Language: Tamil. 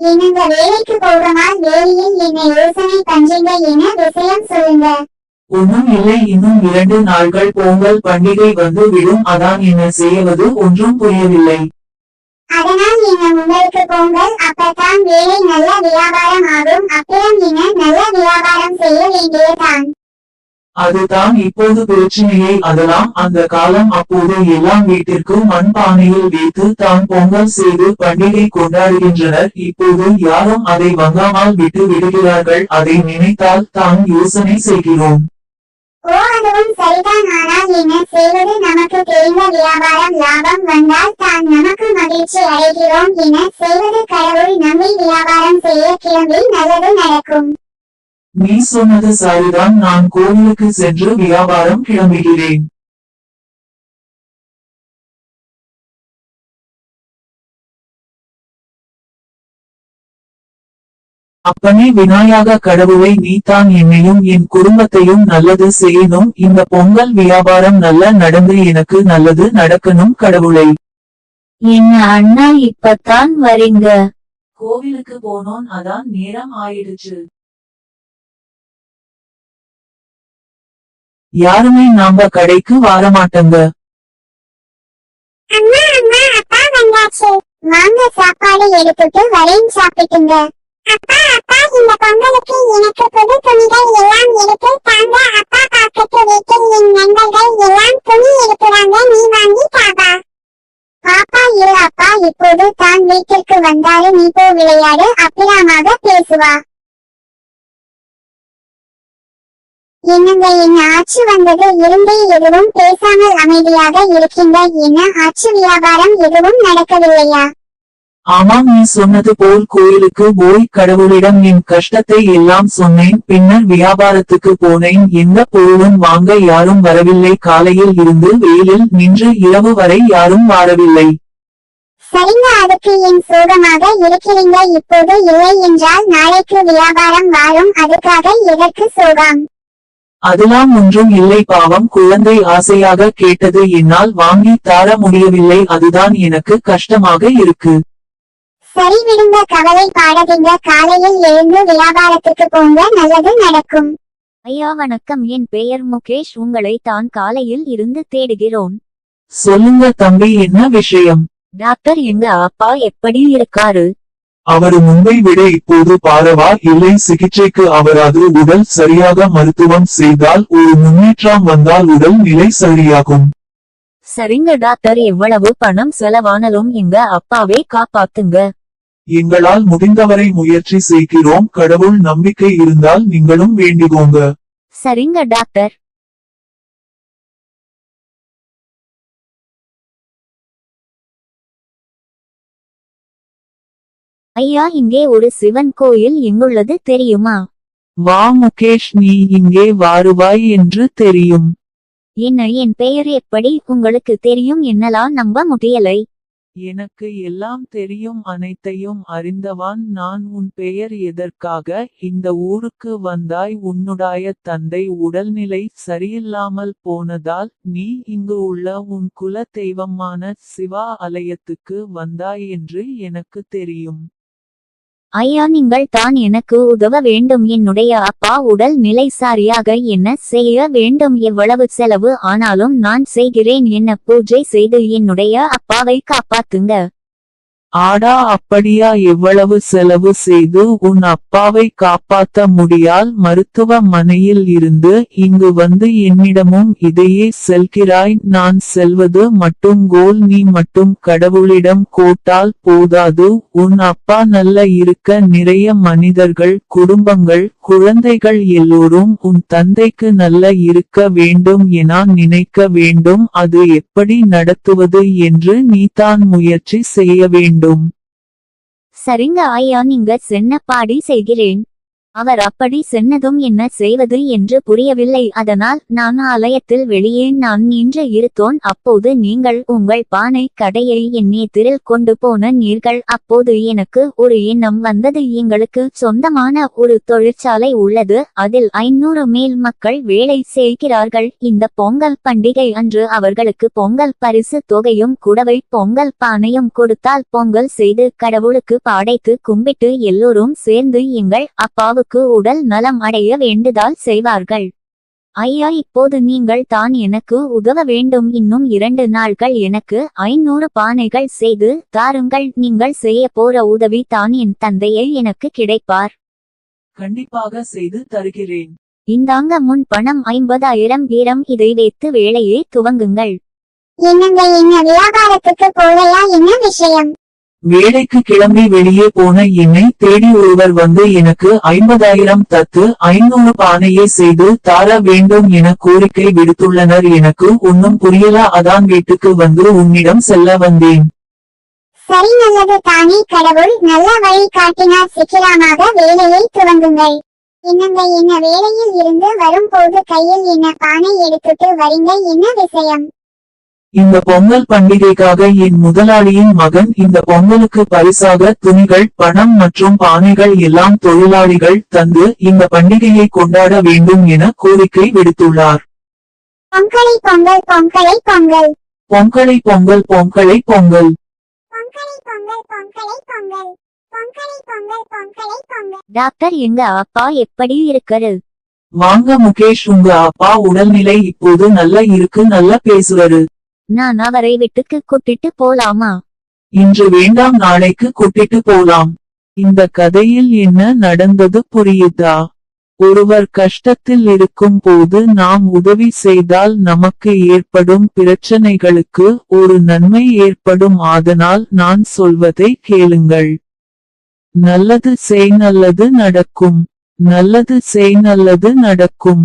என்னங்க வேலைக்கு போகமால் வேலையில் என்ன யோசனை பண்றீங்க, என்ன விஷயம் சொல்லுங்க. ஒன்னும் இல்லை, இன்னும் 2 நாள்கள் பொங்கல் பண்டிகை வந்து விடும். அதான் என்ன செய்வது ஒன்றும் புரியவில்லை. அதனால் என்ன உங்களுக்கு பொங்கல் அப்பதான் வேலை நல்ல வியாபாரம் ஆகும். அப்புறம் என்ன நல்ல வியாபாரம் செய்ய வேண்டியதான். அதுதான் இப்போது பிரச்சனையை. அதெல்லாம் அந்த காலம். அப்போது எல்லாம் வீட்டிற்கு மண் பானையில் வைத்து தான் பொங்கல் செய்து பண்டிகை கொண்டாடுகின்றனர். இப்போது யாரும் அதை வாங்காமல் விட்டு விடுகிறார்கள். அதை நினைத்தால் தான் யோசனை செய்கிறோம். ஓ, அதுவும் சரிதான். ஆனால் என்ன செய்வது, நமக்கு தெரிந்த வியாபாரம் லாபம் வந்தால் தான் நமக்கு மகிழ்ச்சி அடைகிறோம். என்ன செய்வது, கடவுள் நம்பி வியாபாரம் செய்ய கிளம்பி நல்லது நடக்கும். நீ சொன்னது சரிதான். நான் கோவிலுக்கு சென்று வியாபாரம் கிளம்புகிறேன். அப்பனே விநாயக கடவுளை, நீதான் என்னையும் என் குடும்பத்தையும் நல்லது செய்யணும். இந்த பொங்கல் வியாபாரம் நல்ல நடந்து எனக்கு நல்லது நடக்கணும் கடவுளை. என்ன அண்ணா, இப்பத்தான் வரீங்க? கோவிலுக்கு போனோம், அதான் நேரம் ஆயிடுச்சு. யாருமே நாம கடைக்கு வரமாட்டங்க. அம்மா அம்மா, அப்பா வந்தாச்சு. வாங்க சாப்பாடு எடுத்துட்டு வரேன், சாப்பிட்டுங்க. அப்பா அப்பா, இந்த பொங்கலுக்கு எனக்கு புது துணிகள் எல்லாம் எடுத்து தாங்க. அப்பா, பக்கத்து வீட்டில் என் நண்பர்கள் எல்லாம் துணி எடுக்கிறாங்க, நீ வாங்கி தாபா. பாப்பா இரு, அப்பா இப்போது தான் வீட்டிற்கு வந்தாரு, நீ போ விளையாடு, அப்பிராமாக பேசுவா. என்னங்க, என்ன ஆச்சு வந்தது இருந்தே எதுவும் பேசாமல் அமைதியாக இருக்கின்ற, என்ன ஆச்சு, வியாபாரம் எதுவும் நடக்கவில்லையா? ஆமாம், நீ சொன்னது போல் கோயிலுக்கு போய் கடவுளிடம் என் கஷ்டத்தை எல்லாம் சொன்னேன். பின்னர் வியாபாரத்துக்கு போனேன். எந்த பொருளும் வாங்க யாரும் வரவில்லை. காலையில் இருந்து வெயிலில் நின்று இரவு வரை யாரும் வரவில்லை. சரிங்க, அதுக்கு என் சோகமாக இருக்கிறீங்க. இப்போது இல்லை என்றால் நாளைக்கு வியாபாரம் வாழும், அதுக்காக எதற்கு சோகம்? அதெல்லாம் ஒன்றும் இல்லை, பாவம் குழந்தை ஆசையாக கேட்டது, என்னால் வாங்கி தர முடியவில்லை. அதுதான் எனக்கு கஷ்டமாக இருக்கு. சரி விடுங்க, கவலை பாடாதீங்க. காலையில் எழுந்து வியாபாரத்துக்கு போங்க, நல்லது நடக்கும். ஐயா வணக்கம், என் பெயர் முகேஷ். உங்களை தான் காலையில் இருந்து தேடுகிறோம். சொல்லுங்க தம்பி, என்ன விஷயம்? டாக்டர், எங்க அப்பா எப்படி இருக்காரு? அவர் முன்பை விட இப்போது பாரவா இல்லை. சிகிச்சைக்கு அவரது உடல் சரியாக மருத்துவம் செய்தால் ஒரு முன்னேற்றம் வந்தால் உடல் நிலை சரியாகும். சரிங்க டாக்டர், எவ்வளவு பணம் செலவானாலும் எங்க அப்பாவை காப்பாத்துங்க. எங்களால் முடிந்தவரை முயற்சி செய்கிறோம். கடவுள் நம்பிக்கை இருந்தால் நீங்களும் வேண்டிக்கோங்க. சரிங்க டாக்டர். ஐயா, இங்கே ஒரு சிவன் கோயில் எங்குள்ளது தெரியுமா? வா முகேஷ், நீ இங்கே வருவாய் என்று தெரியும். என்ன, என் பெயர் எப்படி உங்களுக்கு தெரியும்? என்னலாம் நம்ப முடியலை. எனக்கு எல்லாம் தெரியும், அனைத்தையும் அறிந்தவான் நான். உன் பெயர் எதற்காக இந்த ஊருக்கு வந்தாய்? உன்னுடைய தந்தை உடல்நிலை சரியில்லாமல் போனதால் நீ இங்கு உள்ள உன் குல தெய்வமான சிவா ஆலயத்துக்கு வந்தாய் என்று எனக்கு தெரியும். ஐயா, நீங்கள் தான் எனக்கு உதவ வேண்டும். என்னுடைய அப்பா உடல் நிலை சரியாக என்ன செய்ய வேண்டும்? எவ்வளவு செலவு ஆனாலும் நான் செய்கிறேன். என்ன பூஜை செய்து என்னுடைய அப்பாவை காப்பாத்துங்க. ஆடா, அப்படியா? எவ்வளவு செலவு செய்து உன் அப்பாவை காப்பாத்த முடியால் மருத்துவமனையில் இருந்து இங்கு வந்து என்னிடமும் இதையே செல்கிறாய்? நான் செல்வது மட்டும் கோல், நீ மட்டும் கடவுளிடம் கோட்டால் போதாது. உன் அப்பா நல்ல இருக்க நிறைய மனிதர்கள், குடும்பங்கள், குழந்தைகள் எல்லோரும் உன் தந்தைக்கு நல்ல இருக்க வேண்டும் என நினைக்க வேண்டும். அது எப்படி நடத்துவது என்று நீதான் முயற்சி செய்ய வேண்டும். சரிங்க ஐயா, நீங்க சென்னப்பாடி செய்கிறேன். அவர் அப்படி சொன்னதும் என்ன செய்வது என்று புரியவில்லை. அதனால் நான் ஆலயத்தில் வெளியே நான் நின்று இருத்தோன். அப்போது நீங்கள் உங்கள் பானை கடையை என் எதிரில் கொண்டு போன நீர்கள். அப்போது எனக்கு ஒரு எண்ணம் வந்தது. எங்களுக்கு சொந்தமான ஒரு தொழிற்சாலை உள்ளது. அதில் 500 மேல் மக்கள் வேலை செய்கிறார்கள். இந்த பொங்கல் பண்டிகை அன்று அவர்களுக்கு பொங்கல் பரிசு தொகையும் குடவை பொங்கல் பானையும் கொடுத்தால் பொங்கல் செய்து கடவுளுக்கு படைத்து கும்பிட்டு எல்லோரும் சேர்ந்து எங்கள் அப்பாவுக்கு உடல் நலம் அடைய வேண்டுதல் செய்வார்கள். ஐயா, இப்போது நீங்கள் தான் எனக்கு உதவ வேண்டும். இன்னும் 2 நாட்கள் எனக்கு 500 பானைகள் செய்து தாருங்கள். நீங்கள் செய்ய போற உதவி தான் என் தந்தையை எனக்கு கிடைப்பார். கண்டிப்பாக செய்து தருகிறேன். இந்தாங்க முன் பணம் 50,000 வீரம். இதை வைத்து வேலையை துவங்குங்கள். என்னங்க, என்ன வியாபாரத்துக்கு போலையா? என்ன விஷயம்? வேலைக்கு கிளம்பி வெளியே போன என்னை தேடி ஒருவர் வந்து எனக்கு 50,000 தத்து 500 பானையை செய்து தார வேண்டும் என கோரிக்கை விடுத்துள்ளனர். எனக்கு ஒன்னும் புரியல. அதான் வீட்டுக்கு வந்து உன்னிடம் செல்ல வந்தேன். சரி, நல்லது தானே. கடவுள் நல்ல வழி காட்டினார். சீக்கிரமாக வேலையை துவங்குங்கள். என்னங்க, என்ன வேலையில் இருந்து வரும்போது கையில் என்ன பானை எடுத்துட்டு வரீங்க? என்ன விஷயம்? இந்த பொங்கல் பண்டிகைக்காக என் முதலாளியின் மகன் இந்த பொங்கலுக்கு பரிசாக துணிகள், பணம் மற்றும் பானைகள் எல்லாம் தொழிலாளிகள் தந்து இந்த பண்டிகையை கொண்டாட வேண்டும் என கோரிக்கை விடுத்துள்ளார். பொங்கலை பொங்கல், பொங்கலை பொங்கல், பொங்கலை பொங்கல், பொங்கலை பொங்கல். பொங்கலை பொங்கல், பொங்கலை பொங்கல், பொங்கலை பொங்கல், பொங்கலை பொங்கல். டாக்டர், எங்க அப்பா எப்படி இருக்காரு? வாங்க முகேஷ், உங்க அப்பா உடல்நிலை இப்போது நல்லா இருக்கு. நல்லா பேசுவாரு. நான் அவரை வீட்டுக்கு கூட்டிட்டு போலாமா? இன்று வேண்டாம், நாளைக்கு கூட்டிட்டு போலாம். இந்த கதையில் என்ன நடந்தது புரியுதா? ஒருவர் கஷ்டத்தில் இருக்கும் போது நாம் உதவி செய்தால் நமக்கு ஏற்படும் பிரச்சனைகளுக்கு ஒரு நன்மை ஏற்படும். அதனால் நான் சொல்வதை கேளுங்கள். நல்லது செய், நல்லது நடக்கும். நல்லது செய், நல்லது நடக்கும்.